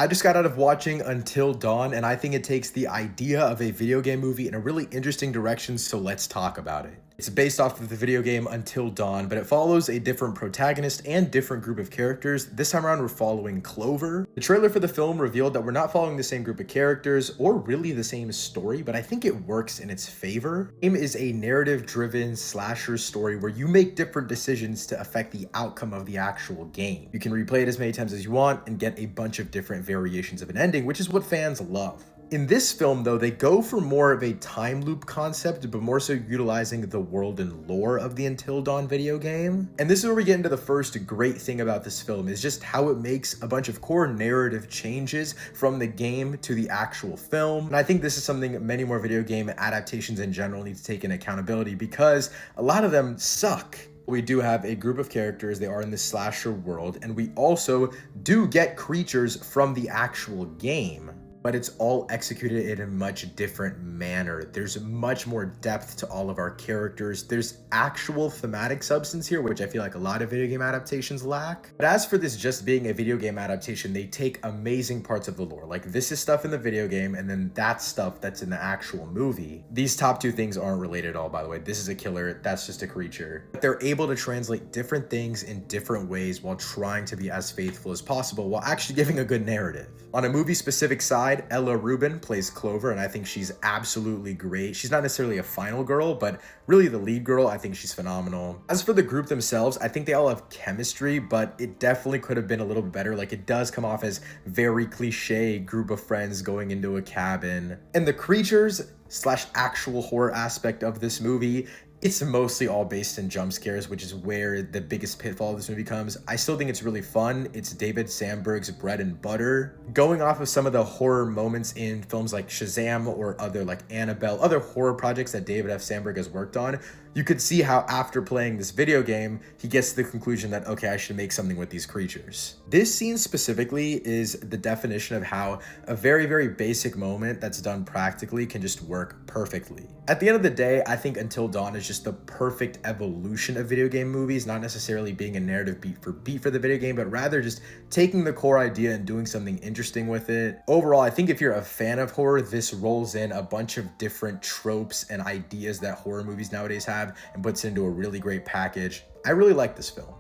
I just got out of watching Until Dawn, and I think it takes the idea of a video game movie in a really interesting direction, so let's talk about it. It's based off of the video game Until Dawn, but it follows a different protagonist and different group of characters. This time around, we're following Clover. The trailer for the film revealed that we're not following the same group of characters or really the same story, but I think it works in its favor. The game is a narrative-driven slasher story where you make different decisions to affect the outcome of the actual game. You can replay it as many times as you want and get a bunch of different variations of an ending, which is what fans love. In this film, though, they go for more of a time loop concept, but more so utilizing the world and lore of the Until Dawn video game. And this is where we get into the first great thing about this film, is just how it makes a bunch of core narrative changes from the game to the actual film. And I think this is something many more video game adaptations in general need to take in accountability, because a lot of them suck. We do have a group of characters, they are in the slasher world, and we also do get creatures from the actual game, but it's all executed in a much different manner. There's much more depth to all of our characters. There's actual thematic substance here, which I feel like a lot of video game adaptations lack. But as for this just being a video game adaptation, they take amazing parts of the lore. Like, this is stuff in the video game, and then that's stuff that's in the actual movie. These top two things aren't related at all, by the way. This is a killer, that's just a creature. But they're able to translate different things in different ways while trying to be as faithful as possible, while actually giving a good narrative. On a movie-specific side, Ella Rubin plays Clover, and I think she's absolutely great. She's not necessarily a final girl, but really the lead girl. I think she's phenomenal. As for the group themselves, I think they all have chemistry, but it definitely could have been a little bit better. Like, it does come off as very cliche group of friends going into a cabin. And the creatures slash actual horror aspect of this movie, it's mostly all based in jump scares, which is where the biggest pitfall of this movie comes. I still think it's really fun. It's David Sandberg's bread and butter. Going off of some of the horror moments in films like Shazam or other like Annabelle, other horror projects that David F. Sandberg has worked on, you could see how after playing this video game, he gets to the conclusion that, okay, I should make something with these creatures. This scene specifically is the definition of how a very, very basic moment that's done practically can just work perfectly. At the end of the day, I think Until Dawn is just the perfect evolution of video game movies, not necessarily being a narrative beat for the video game, but rather just taking the core idea and doing something interesting with it. Overall, I think if you're a fan of horror, this rolls in a bunch of different tropes and ideas that horror movies nowadays have and puts it into a really great package. I really like this film.